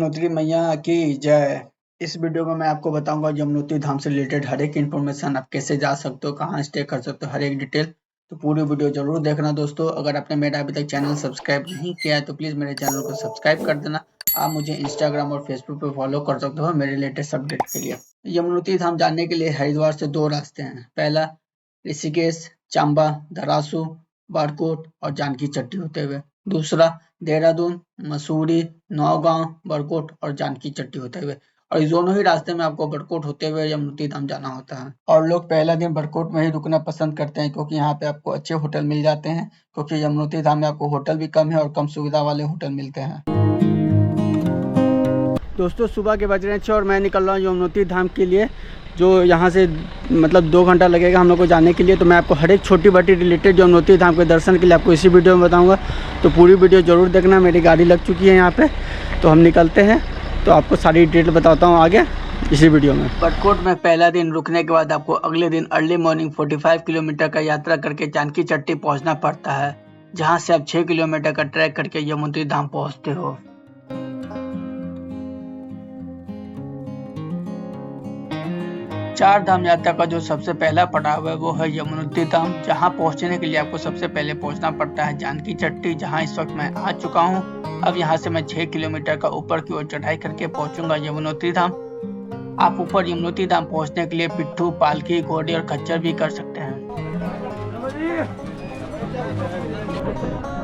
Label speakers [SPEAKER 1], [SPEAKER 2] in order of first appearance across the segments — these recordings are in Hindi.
[SPEAKER 1] यमुनोत्री मैया की जय। इस वीडियो में मैं आपको बताऊंगा यमुनोत्री धाम से रिलेटेड हर एक इन्फॉर्मेशन, आप कैसे जा सकते हो, कहाँ स्टे कर सकते हो, हर एक डिटेल। तो पूरी वीडियो जरूर देखना दोस्तों। अगर आपने मेरा अभी तक चैनल सब्सक्राइब नहीं किया है तो प्लीज मेरे चैनल को सब्सक्राइब कर देना। आप मुझे इंस्टाग्राम और फेसबुक पे फॉलो कर सकते हो मेरे लेटेस्ट अपडेट के लिए। यमुनोत्री धाम जाने के लिए हरिद्वार से 2 रास्ते हैं। पहला ऋषिकेश, चांबा, धरासू, बाड़कोट और जानकी चट्टी होते हुए। दूसरा देहरादून, मसूरी, नौगांव, बरकोट और जानकी चट्टी होते हुए। और इस दोनों ही रास्ते में आपको बरकोट होते हुए यमुनोत्री धाम जाना होता है। और लोग पहला दिन बरकोट में ही रुकना पसंद करते हैं क्योंकि यहाँ पे आपको अच्छे होटल मिल जाते हैं, क्योंकि यमुनोत्री धाम में आपको होटल भी कम है और कम सुविधा वाले होटल मिलते हैं। दोस्तों सुबह के बज रहे हैं 6 और मैं निकल रहा हूँ यमुनोत्री धाम के लिए, जो यहाँ से मतलब 2 घंटा लगेगा हम लोग को जाने के लिए। तो मैं आपको हर एक छोटी बड़ी रिलेटेड यमुनोत्री धाम के दर्शन के लिए आपको इसी वीडियो में बताऊंगा। तो पूरी वीडियो ज़रूर देखना। मेरी गाड़ी लग चुकी है यहाँ पे, तो हम निकलते हैं। तो आपको सारी डिटेल बताता हूँ आगे इसी वीडियो में। बरकोट में पहला दिन रुकने के बाद आपको अगले दिन अर्ली मॉर्निंग 45 किलोमीटर का यात्रा करके जानकी चट्टी पहुँचना पड़ता है, जहाँ से आप 6 किलोमीटर का ट्रैक करके यमुनोत्री धाम पहुँचते हो। 4 धाम यात्रा का जो सबसे पहला पड़ाव है वो है यमुनोत्री धाम, जहां पहुंचने के लिए आपको सबसे पहले पहुंचना पड़ता है जानकी चट्टी, जहां इस वक्त मैं आ चुका हूं। अब यहां से मैं 6 किलोमीटर का ऊपर की ओर चढ़ाई करके पहुंचूंगा यमुनोत्री धाम। आप ऊपर यमुनोत्री धाम पहुंचने के लिए पिट्ठू, पालकी, घोड़े और खच्चर भी कर सकते हैं।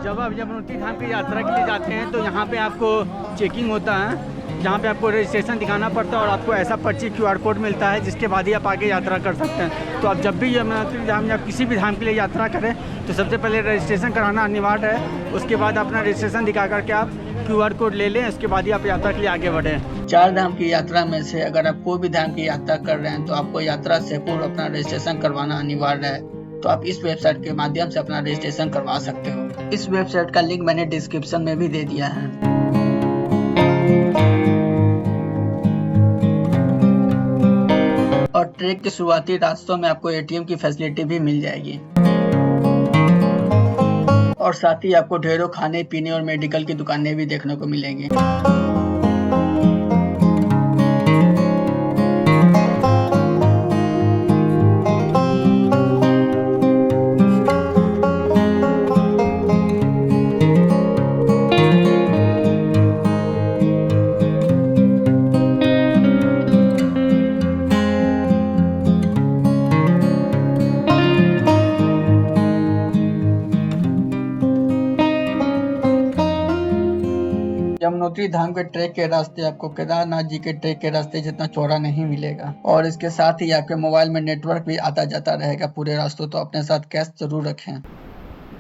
[SPEAKER 1] जब आप यमुनोत्री धाम की यात्रा के लिए जाते हैं तो यहाँ पे आपको चेकिंग होता है, जहाँ पे आपको रजिस्ट्रेशन दिखाना पड़ता है और आपको ऐसा पर्ची QR कोड मिलता है जिसके बाद ही आप आगे यात्रा कर सकते हैं। तो आप जब भी यमुनोत्री धाम या किसी भी धाम के लिए यात्रा करें तो सबसे पहले रजिस्ट्रेशन कराना अनिवार्य है। उसके बाद अपना रजिस्ट्रेशन दिखा करके आप QR कोड ले लें, उसके बाद ही आप यात्रा के लिए आगे बढ़ें। 4 धाम की यात्रा में से अगर आप कोई भी धाम की यात्रा कर रहे हैं तो आपको यात्रा से पूर्व अपना रजिस्ट्रेशन करवाना अनिवार्य है। तो आप इस वेबसाइट के माध्यम से अपना रजिस्ट्रेशन करवा सकते हो। इस वेबसाइट का लिंक मैंने डिस्क्रिप्शन में भी दे दिया है। और ट्रैक के शुरुआती रास्तों में आपको ATM की फैसिलिटी भी मिल जाएगी। और साथ ही आपको ढेरों खाने पीने और मेडिकल की दुकानें भी देखने को मिलेंगी। यमुनोत्री धाम के ट्रैक के रास्ते आपको केदारनाथ जी के ट्रैक के रास्ते जितना चौड़ा नहीं मिलेगा। और इसके साथ ही आपके मोबाइल में नेटवर्क भी आता जाता रहेगा पूरे रास्तों, तो अपने साथ कैश जरूर रखें।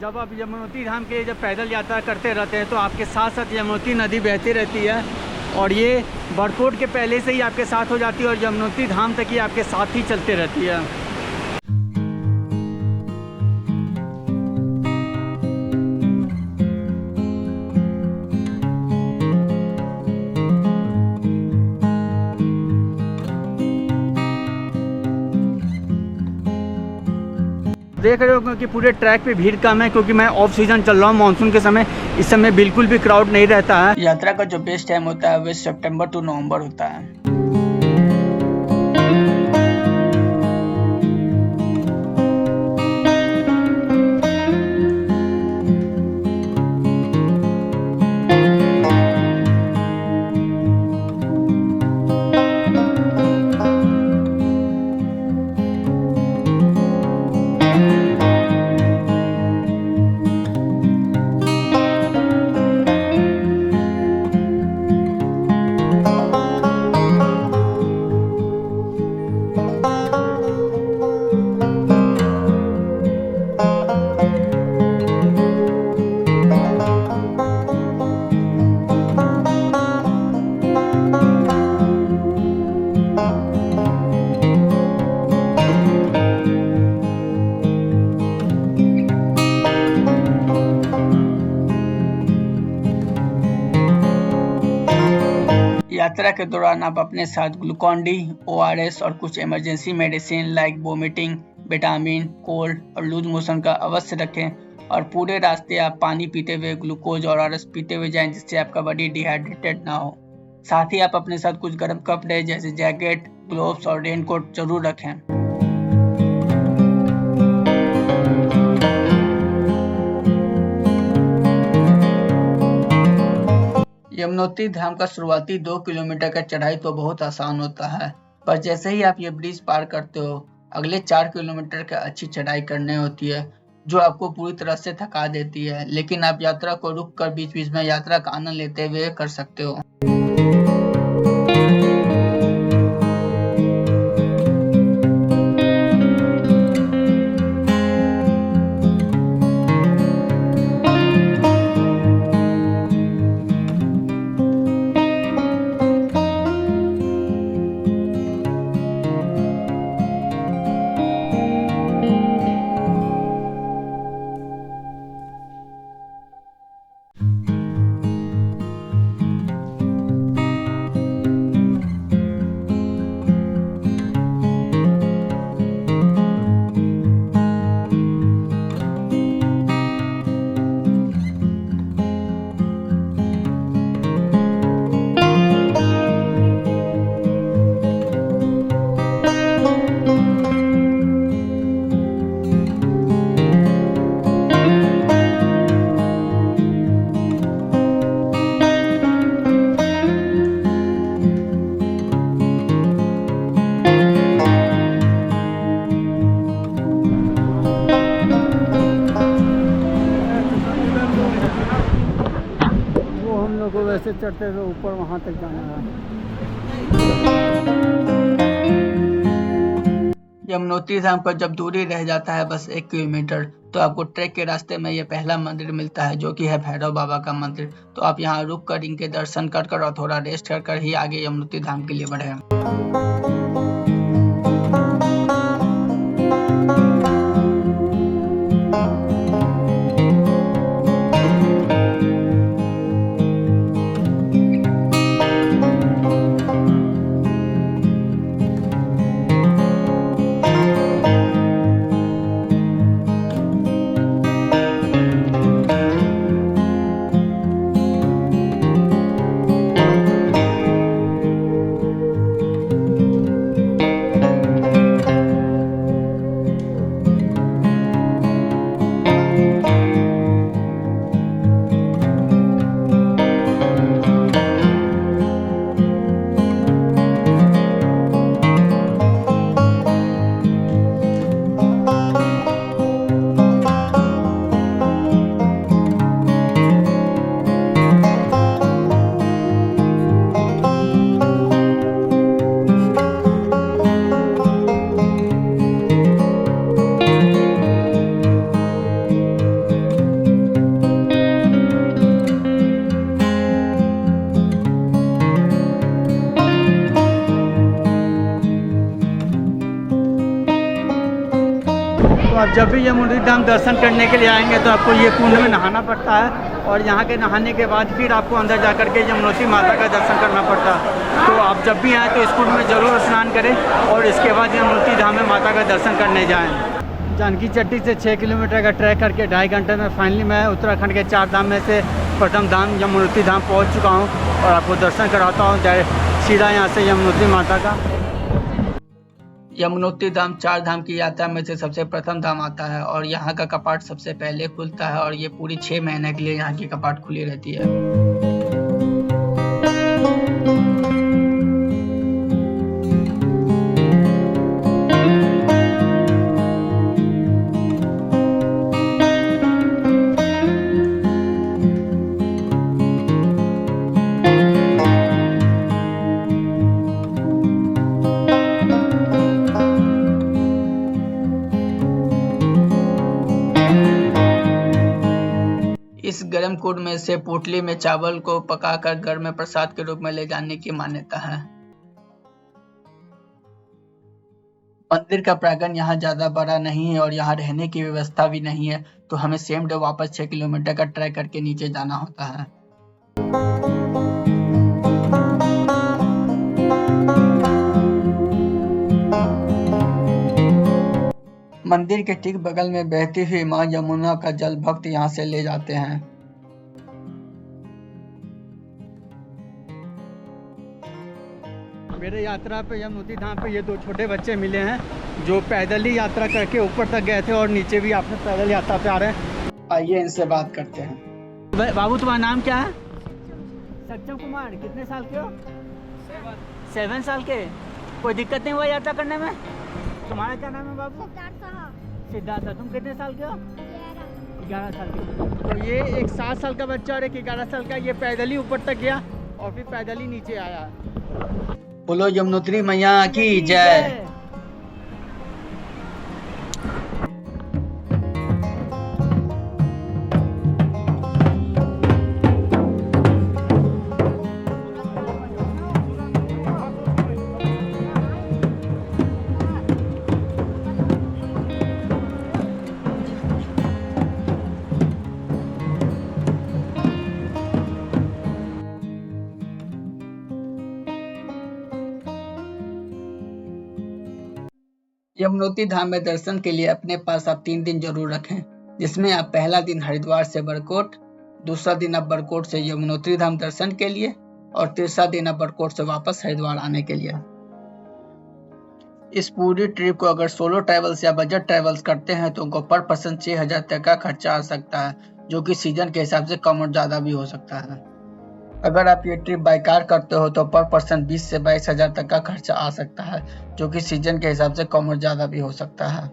[SPEAKER 1] जब आप यमुनोत्री धाम के जब पैदल यात्रा करते रहते हैं तो आपके साथ साथ यमुनोत्री नदी बहती रहती है, और ये बरकोट के पहले से ही आपके साथ हो जाती है और यमुनोत्री धाम तक ही आपके साथ ही चलते रहती है। देख रहे हो कि पूरे ट्रैक पे भीड़ कम है, क्योंकि मैं ऑफ सीजन चल रहा हूँ, मानसून के समय। इस समय बिल्कुल भी क्राउड नहीं रहता है। यात्रा का जो बेस्ट टाइम होता है वो सितंबर टू नवंबर होता है। यात्रा के दौरान आप अपने साथ ग्लूकॉन डी, ORS और कुछ emergency medicine like vomiting, vitamin, cold और लूज मोशन का अवश्य रखें। और पूरे रास्ते आप पानी पीते हुए, ग्लूकोज और ORS पीते हुए जाएं, जिससे आपका बॉडी डिहाइड्रेटेड ना हो। साथ ही आप अपने साथ कुछ गर्म कपड़े जैसे जैकेट, ग्लोव्स और रेनकोट जरूर रखें। यमुनोत्री धाम का शुरुआती 2 किलोमीटर का चढ़ाई तो बहुत आसान होता है, पर जैसे ही आप ये ब्रिज पार करते हो, अगले 4 किलोमीटर का अच्छी चढ़ाई करनी होती है, जो आपको पूरी तरह से थका देती है, लेकिन आप यात्रा को रुक कर बीच बीच में यात्रा का आनंद लेते हुए कर सकते हो।
[SPEAKER 2] को वैसे चढ़ते हुए ऊपर वहाँ तक जाना है।
[SPEAKER 1] यमुनोत्री धाम पर जब दूरी रह जाता है बस 1 किलोमीटर, तो आपको ट्रैक के रास्ते में ये पहला मंदिर मिलता है, जो कि है भैरव बाबा का मंदिर। तो आप यहाँ रुक कर इनके दर्शन कर और थोड़ा रेस्ट कर ही आगे यमुनोत्री धाम के लिए बढ़े।
[SPEAKER 2] तो आप जब भी यमुनोत्री धाम दर्शन करने के लिए आएंगे तो आपको ये कुंड में नहाना पड़ता है, और यहाँ के नहाने के बाद फिर आपको अंदर जा कर के यमुनोत्री माता का दर्शन करना पड़ता है। तो आप जब भी आएँ तो इस कुंड में ज़रूर स्नान करें और इसके बाद यमुनोत्री धाम में माता का दर्शन करने जाएँ। जानकी चट्टी से 6 किलोमीटर का ट्रैक करके 2.5 घंटे में फाइनली मैं उत्तराखंड के 4 धाम में से प्रथम धाम यमुनोत्री धाम पहुँच चुका हूँ, और आपको दर्शन कराता हूँ सीधा यहाँ से यमुनोत्री माता का।
[SPEAKER 1] यमुनोत्री धाम 4 धाम की यात्रा में से सबसे प्रथम धाम आता है, और यहाँ का कपाट सबसे पहले खुलता है, और ये पूरी 6 महीने के लिए यहाँ की कपाट खुली रहती है। इस गर्म कुंड में से पोटली में चावल को पकाकर घर में प्रसाद के रूप में ले जाने की मान्यता है। मंदिर का प्रांगण यहाँ ज्यादा बड़ा नहीं है और यहाँ रहने की व्यवस्था भी नहीं है, तो हमें सेम डे वापस 6 किलोमीटर का ट्रैक करके नीचे जाना होता है। मंदिर के ठीक बगल में बहती हुई मां यमुना का जल भक्त यहाँ से ले जाते हैं।
[SPEAKER 2] मेरे यात्रा पे यमुनोत्री धाम पे ये 2 छोटे बच्चे मिले हैं जो पैदल ही यात्रा करके ऊपर तक गए थे और नीचे भी आपने पैदल यात्रा पे आ रहे हैं।
[SPEAKER 1] आइए इनसे बात करते हैं।
[SPEAKER 2] बाबू तुम्हारा नाम क्या है? सक्षम कुमार। कितने साल के हो? 7 साल के। कोई दिक्कत नहीं हुआ यात्रा करने में? तुम्हारा क्या नाम है बाबू? सिद्धार्थ। तुम कितने साल के हो? 11 साल के। तो ये एक 7 साल का बच्चा और एक 11 साल का, ये पैदल ही ऊपर तक गया और फिर पैदल ही नीचे आया।
[SPEAKER 1] बोलो यमुनोत्री मैया की जय। यमुनोत्री धाम में दर्शन के लिए अपने पास आप 3 दिन जरूर रखें, जिसमें आप पहला दिन हरिद्वार से बरकोट, दूसरा दिन आप बरकोट से यमुनोत्री धाम दर्शन के लिए और तीसरा दिन आप बरकोट से वापस हरिद्वार आने के लिए। इस पूरी ट्रिप को अगर सोलो ट्रैवल्स या बजट ट्रैवल्स करते हैं तो उनको पर पर्सन 6,000 तक का खर्चा आ सकता है, जो कि सीजन के हिसाब से कम और ज्यादा भी हो सकता है। अगर आप ये ट्रिप बाय कार करते हो तो पर पर्सन 20 से 22,000 तक का खर्चा आ सकता है, जो कि सीजन के हिसाब से कम और ज्यादा भी हो सकता है।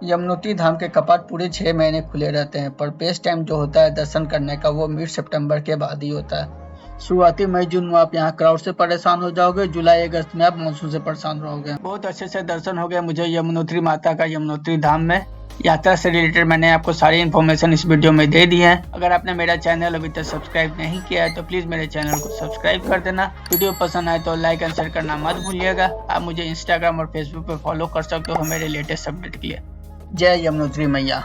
[SPEAKER 1] यमुनोत्री धाम के कपाट पूरे 6 महीने खुले रहते हैं, पर बेस्ट टाइम जो होता है दर्शन करने का वो मिड सितंबर के बाद ही होता है। शुरुआती मई जून में आप यहाँ क्राउड से परेशान हो जाओगे, जुलाई अगस्त में आप मानसून से परेशान रहोगे। बहुत अच्छे से दर्शन हो गया मुझे यमुनोत्री माता का यमुनोत्री धाम में। यात्रा से रिलेटेड मैंने आपको सारी इन्फॉर्मेशन इस वीडियो में दे दी है। अगर आपने मेरा चैनल अभी तक सब्सक्राइब नहीं किया है तो प्लीज मेरे चैनल को सब्सक्राइब कर देना। वीडियो पसंद आए तो लाइक एंड शेयर करना मत भूलिएगा। आप मुझे इंस्टाग्राम और फेसबुक पे फॉलो कर सकते हो मेरे लेटेस्ट अपडेट के लिए। जय यमुनोत्री मैया।